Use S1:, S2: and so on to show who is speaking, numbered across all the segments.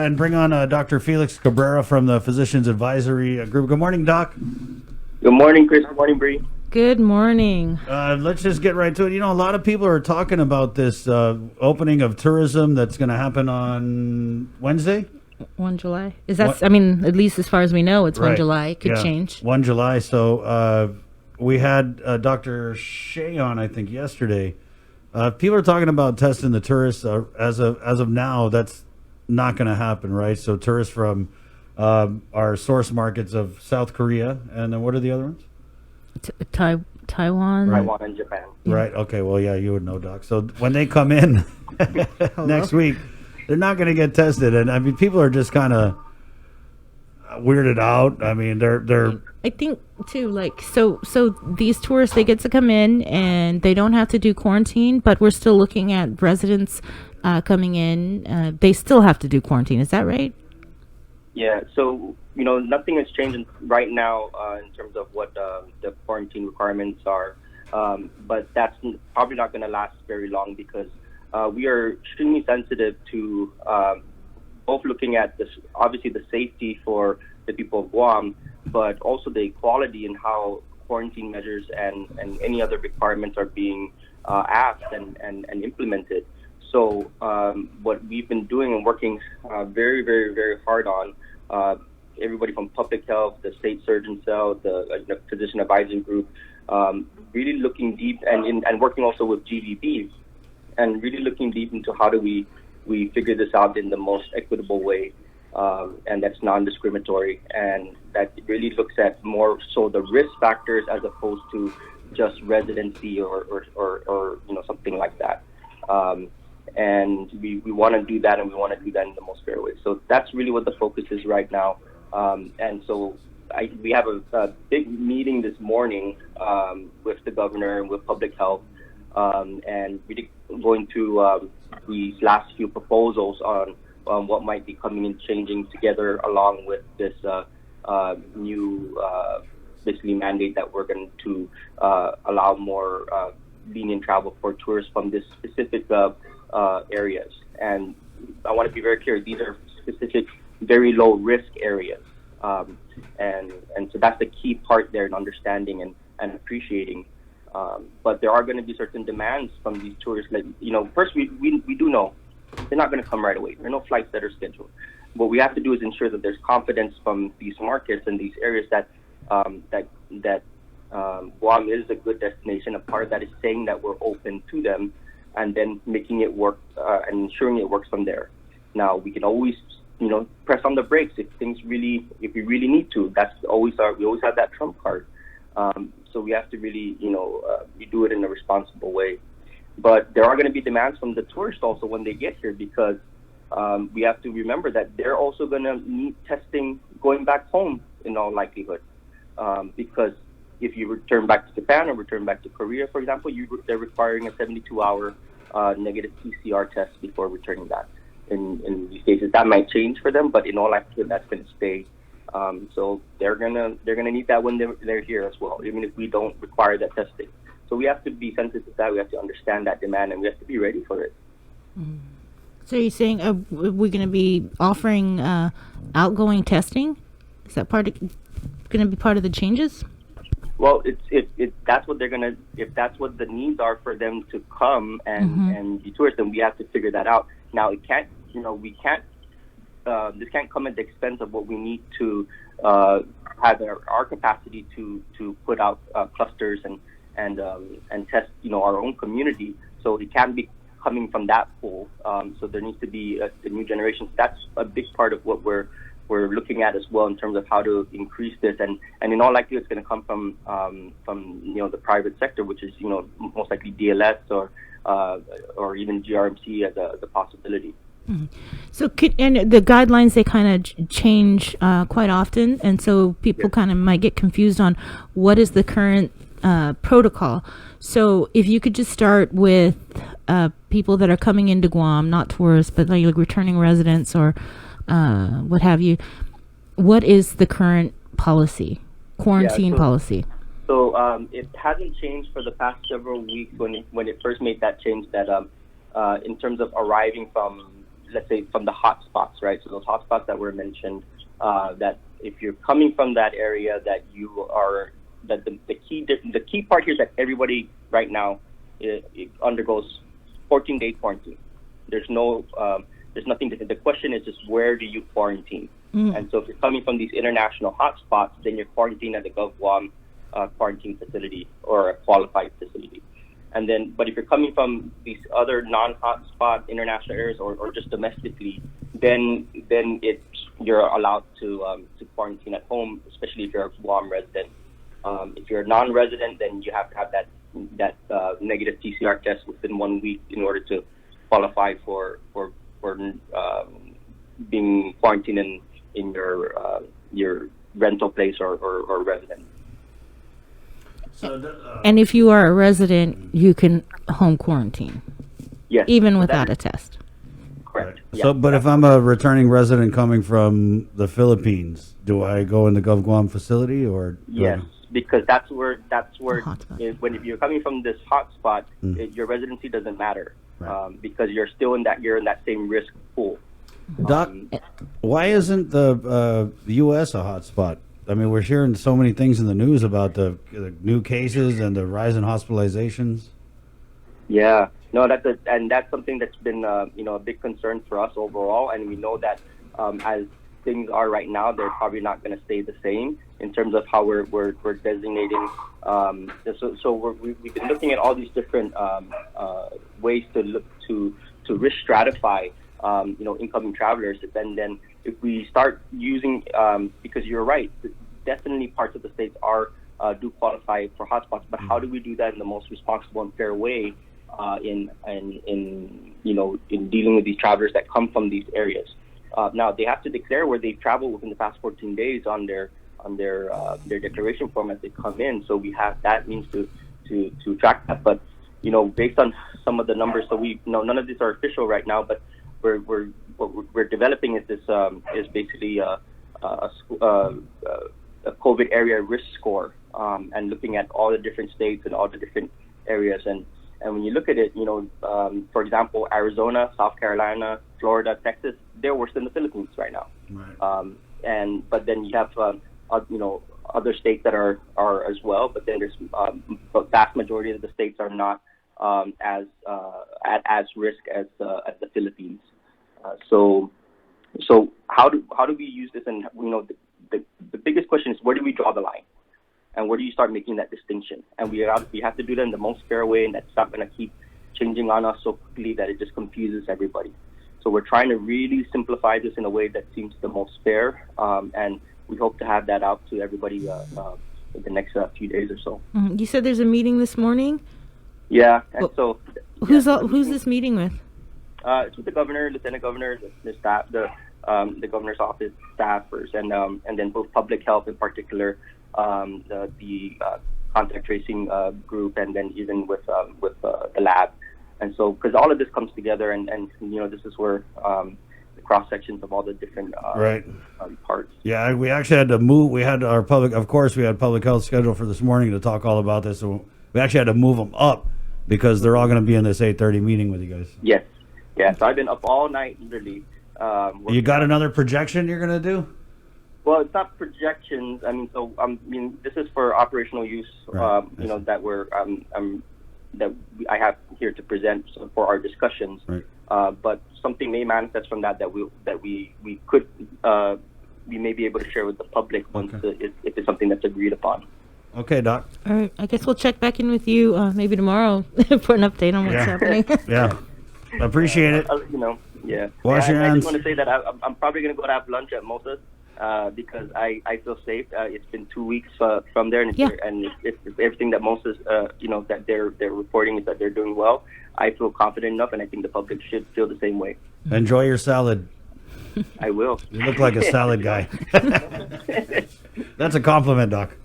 S1: and bring on Dr. Felix Cabrera from the Physicians Advisory Group. Good morning, Doc.
S2: Good morning, Chris. Good morning, Bree.
S3: Good morning.
S1: Let's just get right to it. You know, a lot of people are talking about this opening of tourism that's going to happen on Wednesday.
S3: 1 July. Is that, I mean, at least as far as we know, it's 1 July. It could change.
S1: 1 July. So we had Dr. Shea on, I think, yesterday. People are talking about testing the tourists. As of now, that's not going to happen, right? So tourists from our source markets of South Korea, and then what are the other ones?
S3: Taiwan.
S2: Taiwan and Japan.
S1: Right. Okay. Well, yeah, you would know, Doc. So when they come in next week, they're not going to get tested, and I mean, people are just kind of weirded out. I mean, they're.
S3: I think too, like so these tourists, they get to come in and they don't have to do quarantine, but we're still looking at residents coming in. They still have to do quarantine. Is that right?
S2: Yeah. So nothing has changed right now in terms of what the quarantine requirements are, but that's probably not going to last very long because we are extremely sensitive to both looking at this, obviously the safety for the people of Guam, but also the equality in how quarantine measures and any other requirements are being asked and implemented. So what we've been doing and working very, very, very hard on, everybody from public health, the state surgeon cell, the physician advisory group, really looking deep and working also with GVB and really looking deep into how do we figure this out in the most equitable way, and that's non-discriminatory, and that really looks at more so the risk factors as opposed to just residency or something like that. And we want to do that, and we want to do that in the most fair way. So that's really what the focus is right now. And so we have a big meeting this morning with the governor and with public health, and really going to these last few proposals on what might be coming and changing together along with this new basically mandate that we're going to allow more lenient travel for tourists from this specific areas. And I want to be very clear, these are specific, very low risk areas. And so that's the key part there in understanding and appreciating. But there are going to be certain demands from these tourists. Like, first we do know they're not going to come right away. There are no flights that are scheduled. What we have to do is ensure that there's confidence from these markets and these areas that Guam is a good destination. A part of that is saying that we're open to them, and then making it work and ensuring it works from there. Now we can always, press on the brakes if we really need to. That's always we always have that trump card. So we have to really, we do it in a responsible way. But there are going to be demands from the tourists also when they get here, because we have to remember that they're also going to need testing going back home in all likelihood. Because if you return back to Japan or return back to Korea, for example, they're requiring a 72-hour negative PCR test before returning back. In these cases, that might change for them, but in all likelihood, that's going to stay. So they're gonna need that when they're here as well, even if we don't require that testing. So we have to be sensitive to that. We have to understand that demand, and we have to be ready for it.
S3: Mm. So you're saying we're going to be offering outgoing testing? Is that going to be part of the changes?
S2: Well, that's what they're gonna. If that's what the needs are for them to come and be tourists, then we have to figure that out. Now it can't. We can't. This can't come at the expense of what we need to have our capacity to put out clusters and test our own community. So it can't be coming from that pool. So there needs to be the new generations. That's a big part of what we're looking at as well in terms of how to increase this, and in all likelihood it's going to come from the private sector, which is most likely DLS or even GRMC as a possibility.
S3: Mm-hmm. So and the guidelines, they kind of change quite often, and so people kind of might get confused on what is the current protocol. So if you could just start with people that are coming into Guam, not tourists, but like returning residents or what have you, what is the current policy, quarantine policy?
S2: So it hasn't changed for the past several weeks when it first made that change, that in terms of arriving from let's say from the hot spots, right? So those hot spots that were mentioned, that if you're coming from that area, that you are that the key part here is that everybody right now it undergoes 14-day quarantine. There's nothing. The question is just where do you quarantine? And so if you're coming from these international hotspots, then you're quarantined at the Guam quarantine facility or a qualified facility. And then, but if you're coming from these other non-hotspot international areas or just domestically, then you're allowed to quarantine at home, especially if you're a Guam resident. If you're a non-resident, then you have to have that negative PCR test within 1 week in order to qualify for being quarantined in your rental place or residence.
S3: And if you are a resident, you can home quarantine.
S2: Yes.
S3: Even without a test.
S2: Correct.
S1: Right. So, but if I'm a returning resident coming from the Philippines, do I go in the Guam facility or?
S2: Yes, because that's where when you're coming from this hotspot, your residency doesn't matter, right. Because you're in that same risk pool.
S1: Doc, why isn't the U.S. a hotspot? I mean, we're hearing so many things in the news about the new cases and the rise in hospitalizations.
S2: Yeah, no, that's something that's been a big concern for us overall, and we know that as things are right now, they're probably not going to stay the same in terms of how we're designating. We've been looking at all these different ways to look to risk stratify incoming travelers, and then if we start using, because you're right, definitely parts of the states do qualify for hotspots, but how do we do that in the most responsible and fair way in dealing with these travelers that come from these areas? Now they have to declare where they've traveled within the past 14 days on their declaration form as they come in. So we have that means to track that. But based on some of the numbers, so none of these are official right now, but what we're developing is this is basically a COVID area risk score, and looking at all the different states and all the different areas. And when you look at it, for example, Arizona, South Carolina, Florida, Texas, they're worse than the Philippines right now. Right. But then you have other states that are as well. But then there's the vast majority of the states are not as risk as the Philippines. So how do we use this? And the biggest question is, where do we draw the line, and where do you start making that distinction? And we have to do that in the most fair way, and that's not going to keep changing on us so quickly that it just confuses everybody. So we're trying to really simplify this in a way that seems the most fair, and we hope to have that out to everybody in the next few days or so.
S3: You said there's a meeting this morning?
S2: Yeah, and so
S3: who's this meeting with?
S2: It's with the governor, lieutenant governor, the staff, the governor's office staffers, and then both public health in particular, the contact tracing group, and then even with the lab. And so, because all of this comes together, and this is where the cross sections of all the different parts. Yeah,
S1: we actually had to move. We had our public health scheduled for this morning to talk all about this. So we actually had to move them up because they're all going to be in this 8:30 meeting with you guys.
S2: Yes. Yeah, so I've been up all night, literally.
S1: You got another projection you're going to do?
S2: Well, it's not projections. I mean, this is for operational use.
S1: Right.
S2: That I have here to present for our discussions.
S1: Right.
S2: But something may manifest from that we could we may be able to share with the public once if it's something that's agreed upon.
S1: Okay, Doc.
S3: All right. I guess we'll check back in with you maybe tomorrow for an update on what's happening.
S1: Yeah. Appreciate it.
S2: Yeah.
S1: Wash your hands.
S2: I just want to say that I'm probably going to go to have lunch at Mosa's because I feel safe. It's been 2 weeks from there, and if everything that Mosa's that they're reporting is that they're doing well, I feel confident enough, and I think the public should feel the same way.
S1: Enjoy your salad.
S2: I will.
S1: You look like a salad guy. That's a compliment, Doc.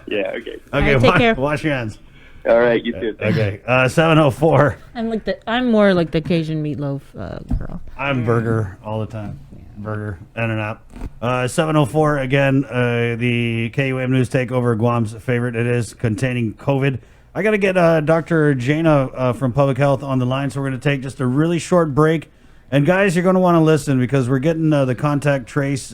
S2: Yeah. Okay.
S1: Okay.
S3: Right, take care.
S1: Wash your hands.
S2: All right, you too.
S1: Okay, 7:04.
S3: I'm more like the Cajun meatloaf girl.
S1: I'm burger all the time. Burger, In-N-Out. 7:04 again. The KUM News Takeover, Guam's favorite. It is containing COVID. I got to get Dr. Jana from Public Health on the line, so we're going to take just a really short break, And guys, you're going to want to listen because we're getting the contact trace